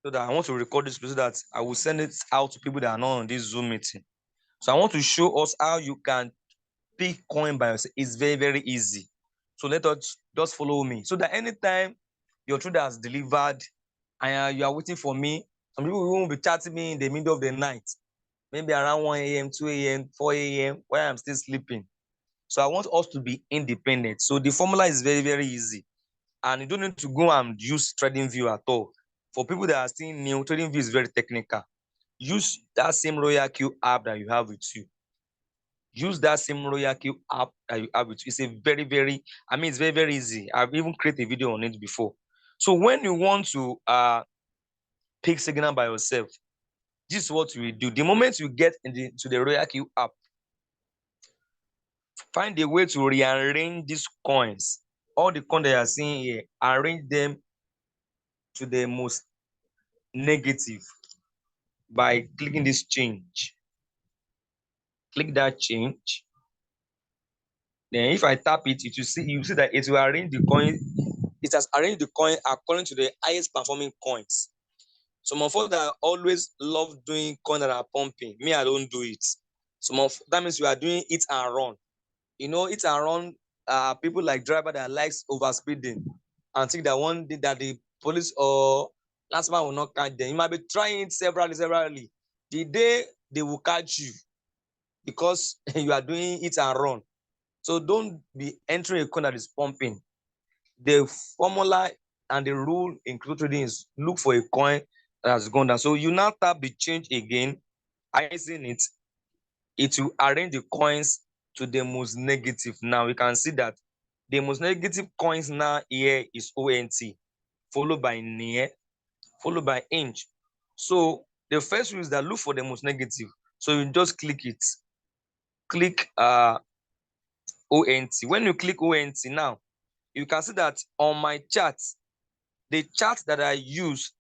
so that I want to record this so that I will send it out to people that are not on this Zoom meeting. So I want to show us how you can pick coin by yourself. It's very, very easy. So let us just follow me. So that anytime your trader has delivered and you are waiting for me, some people will be chatting me in the middle of the night, maybe around 1 a.m., 2 a.m., 4 a.m., while I'm still sleeping. So I want us to be independent. So the formula is very, very easy. And you don't need to go and use TradingView at all. For people that are still new, TradingView is very technical. Use that same RoyalQ app that you have with you. Use that same RoyalQ app that you have with you. It's a very, very, it's very, very easy. I've even created a video on it before. So when you want to pick signal by yourself, this is what you do. The moment you get to the RoyalQ app, find a way to rearrange these coins. All the coins that you are seeing here, arrange them to the most negative by clicking this change. Click that change. Then if I tap it, you see that it will arrange the coin. It has arranged the coin according to the highest performing coins. Some of us that always love doing coins that are pumping. Me, I don't do it. That means you are doing it and run. It and run, people like driver that likes overspeeding and think that one day that the police or last man will not catch them. You might be trying it severally. The day they will catch you because you are doing it and run. So don't be entering a coin that is pumping. The formula and the rule in crypto trading is look for a coin that has gone down. So you now tap the change again. I seen it. It will arrange the coins to the most negative. Now you can see that the most negative coins now here is ONT, followed by near, followed by inch. So the first rule is that look for the most negative. So you just click it. Click ONT. When you click ONT now, you can see that on my chart, the chart that I use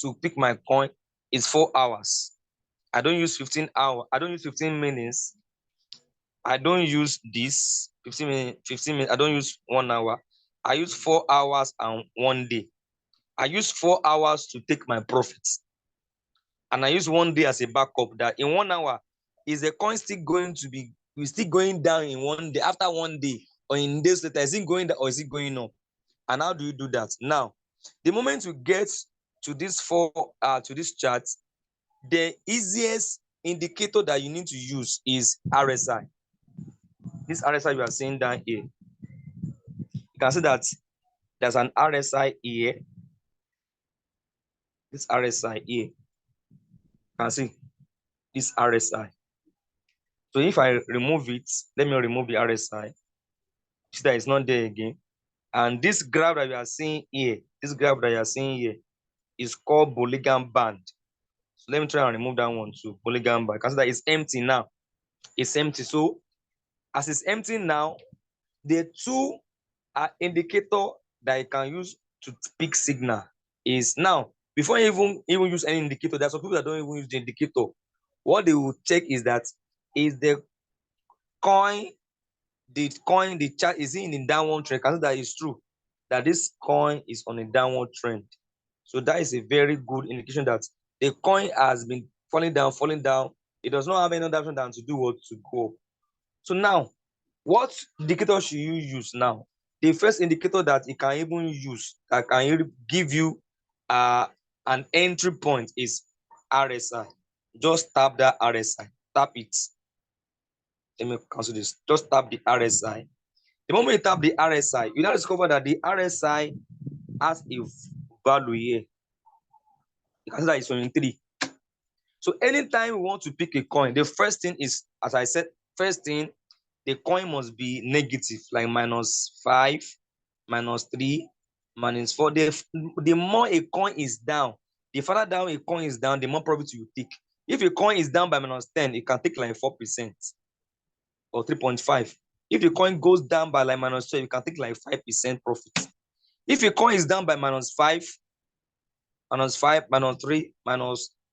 to pick my coin is 4 hours. I don't use 15 hours. I don't use 15 minutes. I don't use this 15 minutes. I don't use 1 hour. I use 4 hours and 1 day. I use 4 hours to take my profits. And I use 1 day as a backup that in 1 hour, is the coin still going to be still going down in 1 day, after 1 day, or in days later, is it going down or is it going up? And how do you do that? Now, the moment you get to this chart, the easiest indicator that you need to use is RSI. This RSI you are seeing down here. You can see that there's an RSI here. This RSI here. You can see this RSI. So if I remove it, let me remove the RSI. See that it's not there again. And this graph that you are seeing here, is called Bollinger Band. So let me try and remove that one too. Bollinger Band. Because that is empty now. It's empty. So as it's empty now, the two indicator that you can use to pick signal is now. Before you even use any indicator, there's some people that don't even use the indicator. What they will check is that is the chart is in the downward trend. Because that is true, that this coin is on a downward trend. So that is a very good indication that the coin has been falling down. It does not have any other option than to do what to go. So now, what indicator should you use now? The first indicator that you can even use that can give you an entry point is RSI. Just tap that RSI. Tap it. Let me cancel this. Just tap the RSI. The moment you tap the RSI, you now discover that the RSI has a value here. You can see that it's 23. So anytime we want to pick a coin, the first thing is, as I said, the coin must be negative, like -5, -3, -4. The more a coin is down, the farther down a coin is down, the more profit you take. If a coin is down by -10, it can take like 4% or 3.5. If the coin goes down by like -12, you can take like 5% profit. If a coin is down by -5, -3,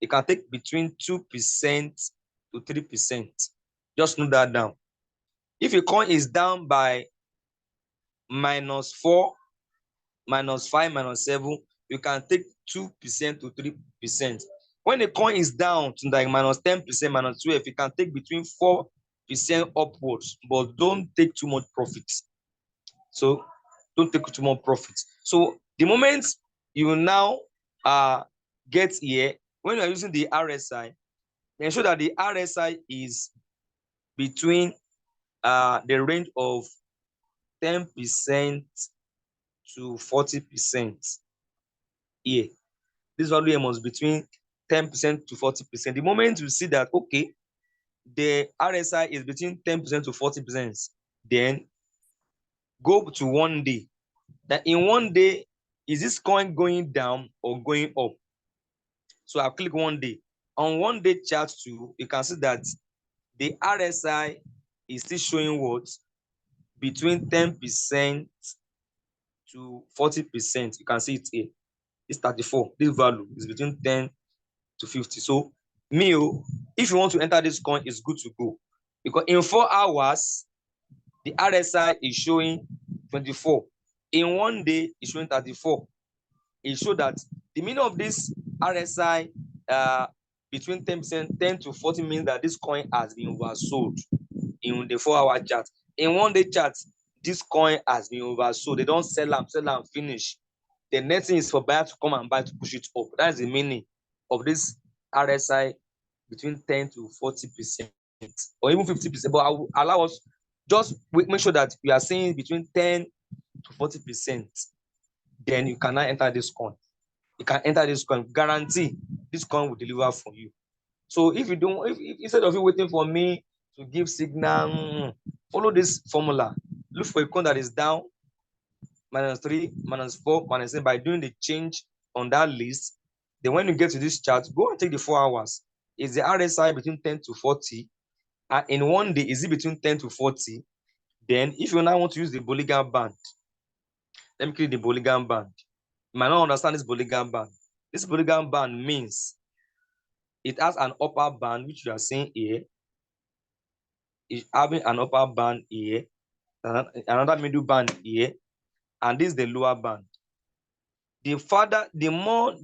it can take between 2% to 3%. Just note that down. If a coin is down by -4, -5, -7, you can take 2% to 3%. When the coin is down to like minus 10%, minus 12, you can take between 4% upwards, but don't take too much profit. So don't take too much profit. So the moment you now get here, when you're using the RSI, ensure that the RSI is between the range of 10% to 40% here. This value here must be between 10% to 40%. The moment you see that, okay, the RSI is between 10% to 40%, then go to 1 day. That in 1 day, is this coin going down or going up? So I'll click 1 day. On 1 day chart too, you can see that the RSI is still showing what? Between 10% to 40%. You can see it here. It's 34. This value is between 10 to 50. So me, if you want to enter this coin, it's good to go. Because in 4 hours, the RSI is showing 24. In 1 day, it's showing 34. It shows that the meaning of this RSI between 10% to 40 means that this coin has been oversold in the 4-hour chart. In 1 day chart, this coin has been oversold. They don't sell and finish. The next thing is for buyer to come and buy to push it up. That's the meaning of this RSI between 10 to 40%, or even 50%. But I will allow us just make sure that you are saying between 10 to 40%. Then you cannot enter this coin. You can enter this coin. Guarantee this coin will deliver for you. So if you don't, if instead of you waiting for me to give signal, follow this formula. Look for a coin that is down -3, -4, -7 by doing the change on that list. Then when you get to this chart, go and take the 4 hours. Is the RSI between 10 to 40? And in 1 day, is it between 10 to 40? Then if you now want to use the Bollinger Band, let me click the Bollinger Band. You might not understand this Bollinger Band. This Bollinger Band means it has an upper band, which you are seeing here. It's having an upper band here, another middle band here, and this is the lower band. The more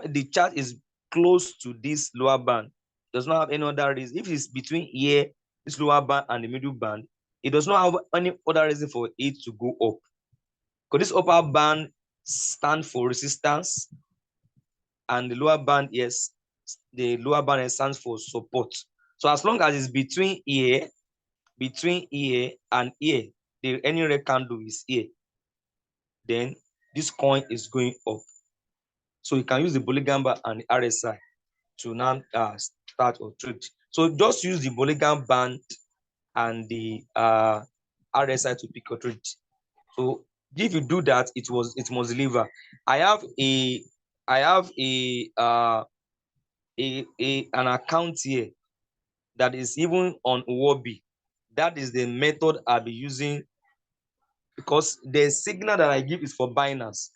the chart is close to this lower band, does not have any other reason. If it's between here, this lower band and the middle band, it does not have any other reason for it to go up. Because this upper band stands for resistance, and the lower band, yes, the lower band stands for support. So as long as it's between here and here, any red candle is here, then this coin is going up. So you can use the Bollinger Band and the RSI to now start or trade. So just use the Bollinger Band and the RSI to pick your trade. So if you do that, it must deliver. I have an account here that is even on Wobi. That is the method I'll be using, because the signal that I give is for Binance.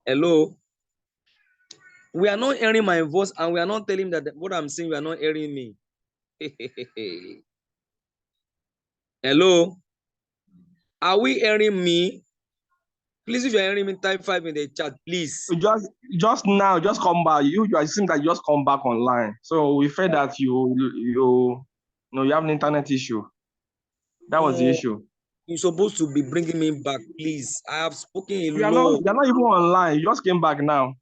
Hello. We are not hearing my voice, and we are not telling that what I'm saying. You are not hearing me. Hello. Are we hearing me? Please, if you're hearing me, type 5 in the chat, please. Just now, just come back. It seems like you just come back online. So we felt that you have an internet issue. That was the issue. You're supposed to be bringing me back, please. I have spoken a You're lot. not even online. You just came back now.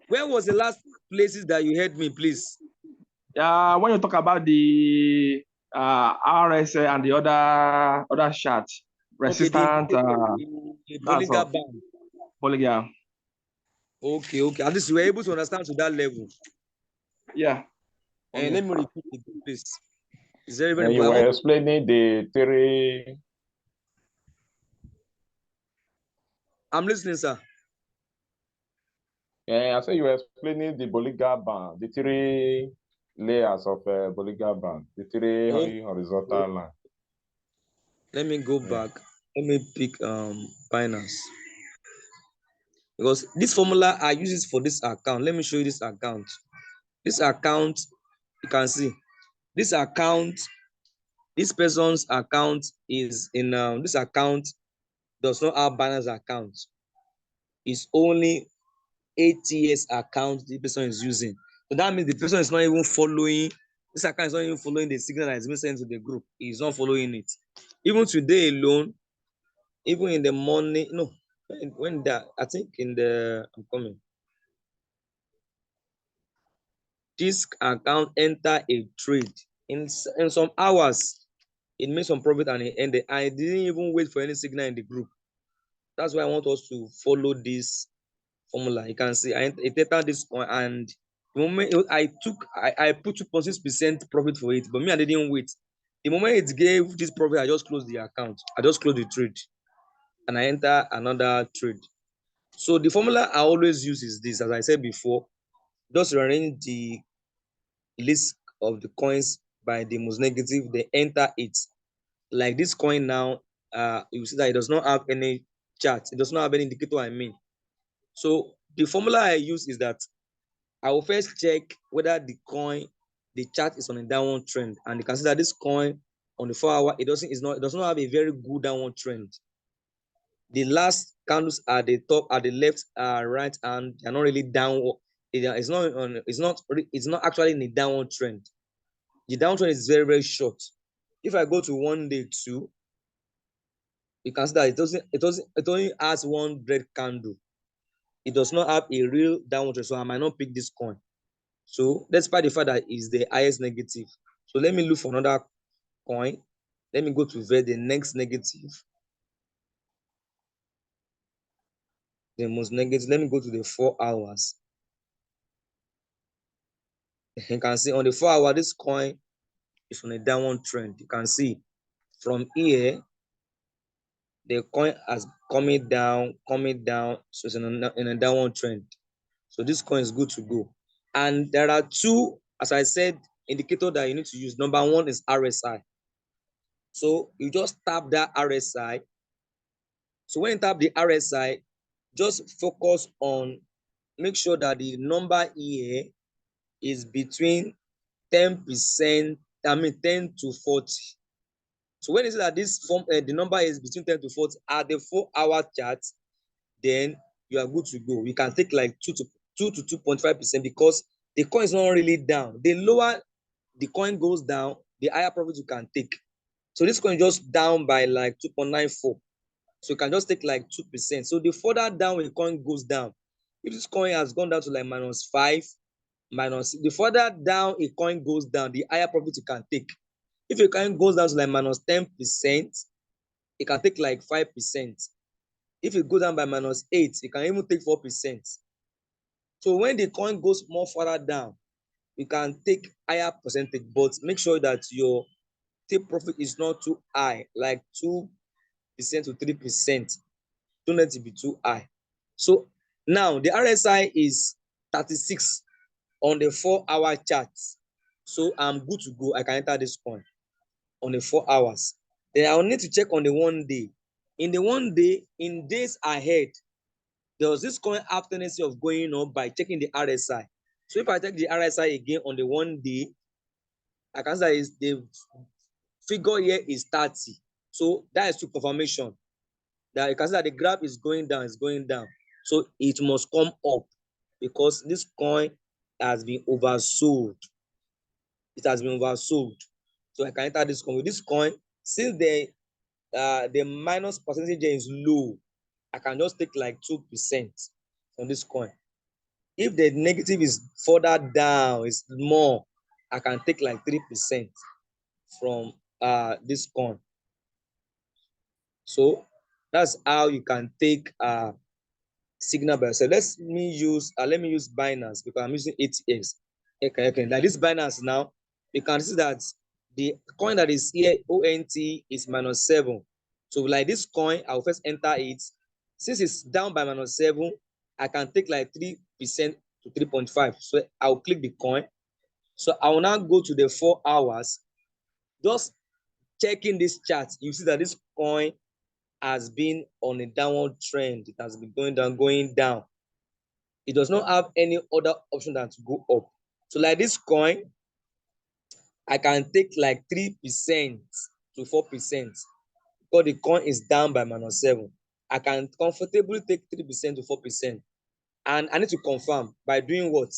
Where was the last places that you heard me, please? When you talk about the RSA and the other chat, resistant, the polygon band. Polygon. Okay. At least you were able to understand to that level. Yeah. And let me repeat it, please. It's very, very important. You were explaining the three. I'm listening, sir. Yeah, I said you were explaining the polygon band, the three layers of polygon band, the three horizontal lines. Let me go back. Let me pick Binance. Because this formula I use it for this account. Let me show you this account. This account, you can see this account, this person's account is in this account does not have Binance account. It's only ATS account the person is using. So that means the person is not even following, this account is not even following the signal that is being sent to the group. He's not following it. Even today alone, even in the morning, no, when that, I think in the, I'm coming. This account enter a trade in some hours. It made some profit and it ended. I didn't even wait for any signal in the group. That's why I want us to follow this formula. You can see I entered this coin, and the moment I put 2.6% profit for it, but me I didn't wait. The moment it gave this profit, I just closed the account. I just closed the trade, and I enter another trade. So the formula I always use is this, as I said before, just rearrange the list of the coins by the most negative, they enter it. Like this coin now, you see that it does not have any chart, it does not have any indicator, I mean. So the formula I use is that I will first check whether the coin, the chart is on a downward trend, and you can see that this coin on the 4 hour, it does not have a very good downward trend. The last candles at the top, at the left, right, and they're not really downward. It's not actually in a downward trend. The downtrend is very, very short. If I go to 1 day 2, you can see that it only has one red candle. It does not have a real downward trend, so I might not pick this coin. So despite the fact that it's the highest negative, so let me look for another coin. Let me go to the next negative, the most negative. Let me go to the 4 hours. You can see on the 4 hour, this coin is on a downward trend. You can see from here, the coin has coming down, so it's in a downward trend. So this coin is good to go. And there are two, as I said, indicator that you need to use. Number one is RSI. So you just tap that RSI. So when you tap the RSI, just focus on, make sure that the number here is between 10%, 10 to 40. So when you see that this form, the number is between 10 to 40 at the 4 hour chart, then you are good to go. You can take like 2 to 2.5% because the coin is not really down. The lower the coin goes down, the higher profit you can take. So this coin just down by like 2.94. So you can just take like 2%. So the further down a coin goes down, if this coin has gone down to like -5, the further down a coin goes down, the higher profit you can take. If a coin goes down to like -10%, it can take like 5%. If it goes down by -8, you can even take 4%. So when the coin goes more further down, you can take higher percentage, but make sure that your take profit is not too high, like 2% to 3%. Don't let it be too high. So now the RSI is 36 on the 4 hour chart. So I'm good to go. I can enter this coin on the 4 hours. Then I'll need to check on the 1 day. In the 1 day, in days ahead, there was this coin have tendency of going up by checking the RSI. So if I check the RSI again on the 1 day, I can say is the figure here is 30. So that is to confirmation that you can see that the graph is going down, is going down. So it must come up because this coin has been oversold. It has been oversold. So I can enter this coin. With this coin, since the minus percentage is low, I can just take like 2% on this coin. If the negative is further down, is more, I can take like 3% from this coin. So that's how you can take signal by yourself. Let me use Binance because I'm using ATX. Okay. Like this Binance now, you can see that the coin that is here, ONT, is -7. So like this coin, I'll first enter it. Since it's down by -7, I can take like 3% to 3.5. So I'll click the coin. So I will now go to the 4 hours. Just checking this chart, you see that this coin has been on a downward trend. It has been going down, going down. It does not have any other option than to go up. So like this coin, I can take like 3% to 4% because the coin is down by -7. I can comfortably take 3% to 4%. And I need to confirm by doing what?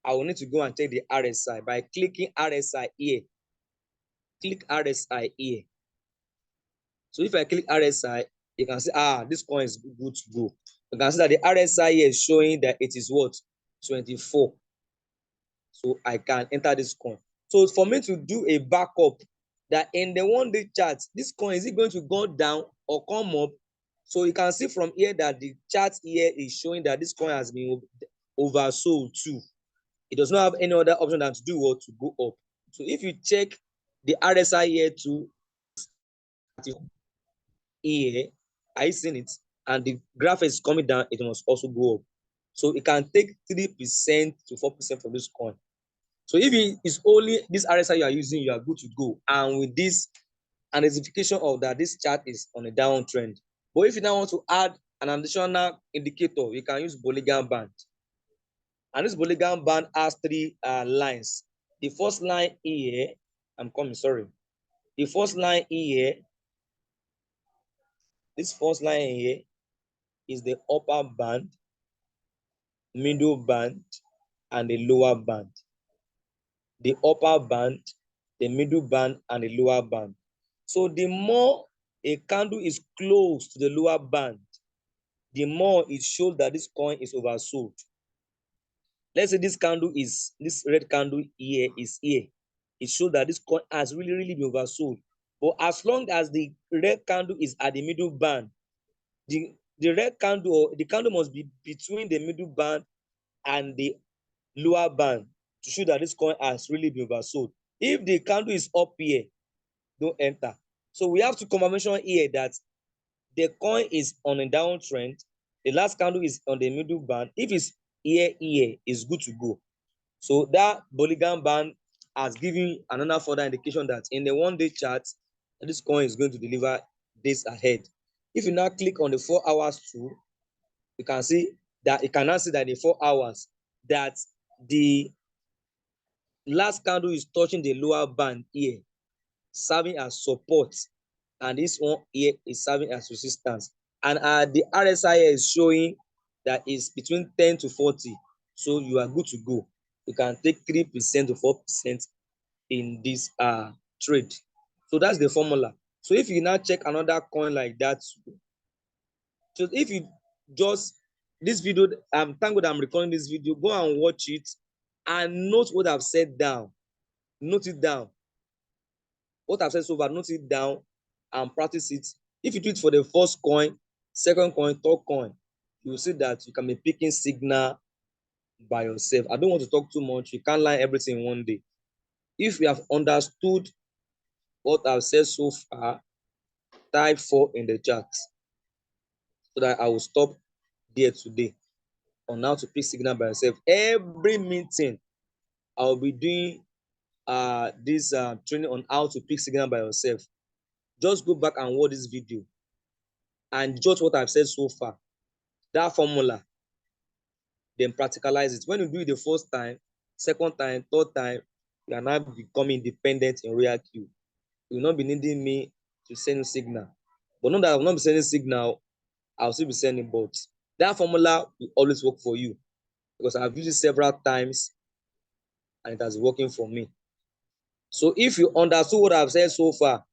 I will need to go and check the RSI by clicking RSI here. Click RSI here. So if I click RSI, you can see, this coin is good to go. You can see that the RSI here is showing that it is what? 24. So I can enter this coin. So for me to do a backup that in the 1 day chart, this coin, is it going to go down or come up? So you can see from here that the chart here is showing that this coin has been oversold too. It does not have any other option than to do what? To go up. So if you check the RSI here too, here, are you seeing it? And the graph is coming down, it must also go up. So it can take 3% to 4% from this coin. So if it is only this RSI you are using, you are good to go. And with this identification of that this chart is on a downtrend. But if you now want to add an additional indicator, you can use Bollinger Band. And this Bollinger Band has 3 lines. The first line here, The first line here, this first line here is the upper band, middle band, and the lower band. The upper band, the middle band, and the lower band. So the more a candle is close to the lower band, the more it shows that this coin is oversold. Let's say this red candle here is here. It shows that this coin has really been oversold. But as long as the red candle is at the middle band, the red candle, or the candle must be between the middle band and the lower band to show that this coin has really been oversold. If the candle is up here, don't enter. So we have to confirmation here that the coin is on a downtrend. The last candle is on the middle band. If it's here, is good to go. So that Bollinger Band has given another further indication that in the 1 day chart, this coin is going to deliver days ahead. If you now click on the 4 hours too, you can see that in the 4 hours that the last candle is touching the lower band here, serving as support, and this one here is serving as resistance. And the RSI is showing that is between 10 to 40. So you are good to go. You can take 3% to 4% in this trade. So that's the formula. So if you now check another coin like that, so if you just this video, thank God I'm recording this video, go and watch it and note what I've said down. Note it down. What I've said so far, note it down and practice it. If you do it for the first coin, second coin, third coin, you will see that you can be picking signal by yourself. I don't want to talk too much. You can't learn everything in 1 day. If you have understood what I've said so far, type 4 in the chat so that I will stop there today on how to pick signal by yourself. Every meeting, I'll be doing this training on how to pick signal by yourself. just go back and watch this video and judge what I've said so far. That formula, then practicalize it. When you do it the first time, second time, third time, you are now becoming independent in RoyalQ. You will not be needing me to send signal. But not that I will not be sending signal, I'll still be sending, but that formula will always work for you because I've used it several times and it has been working for me. So if you understood what I've said so far,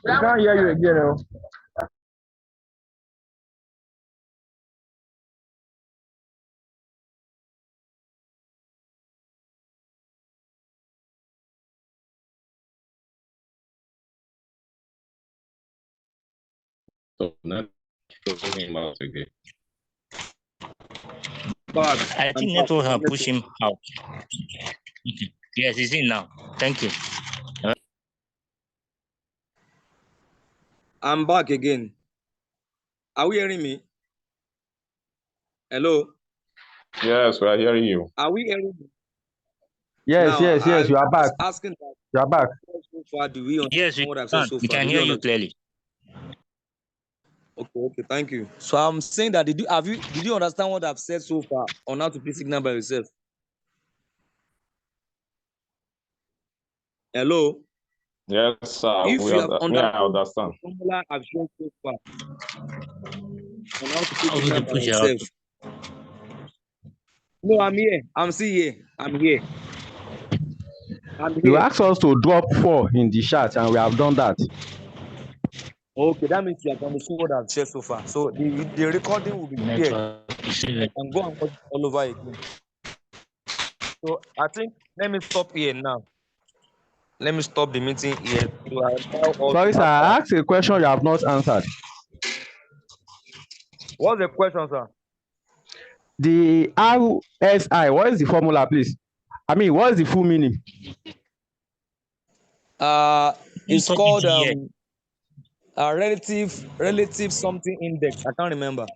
We can't hear you again. Oh. So now pushing him out again. but I think network have pushed him out. Okay. Yes, he's in now. Thank you. I'm back again. Are we hearing me? Hello? Yes, we are hearing you. Are we hearing me? Yes, Now, yes, you are back. Asking that You are back. so far, do we Yes, understand we what I've said can. so We far? can Do hear we you understand? clearly. Okay, thank you. So I'm saying that did you understand what I've said so far on how to play signal by yourself? Hello? Yes, sir. If you have I understand. the formula I've shown so far on how to play How to signal by push out? yourself. No, I'm here. I'm still here. I'm here. You asked us to drop 4 in the chat, and we have done that. Okay, that means you have understood what I've shared so far. So the recording will be here. Network is I can go and watch it all over again. So I think let me stop here now. Let me stop the meeting here. You are now all Sorry, to sir. I answer. asked a question you have not answered. What's the question, sir? The RSI, what is the formula, please? I mean, what is the full meaning? It's called relative something index. I can't remember.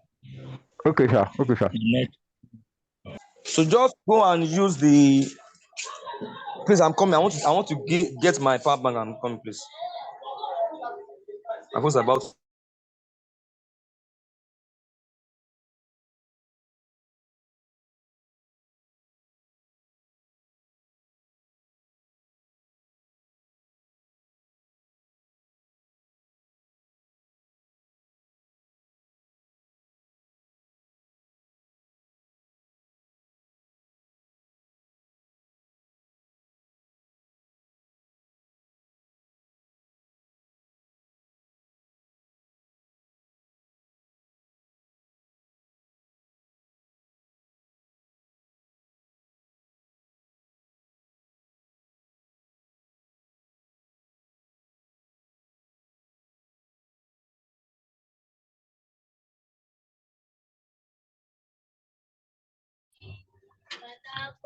Okay, sir. Okay, sir. So just go and use the. Please, I'm coming. I want to get my power bank. I'm coming, please. I was about.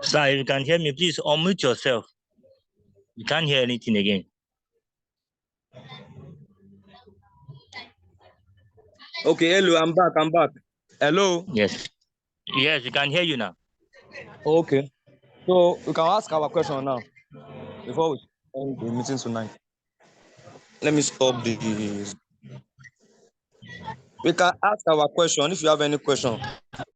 Sir, if you can hear me, please unmute yourself. You can't hear anything again. Okay, hello. I'm back. Hello. Yes. Yes, we can hear you now. Okay. So we can ask our question now before we end the meeting tonight. Let me stop the. We can ask our question if you have any question.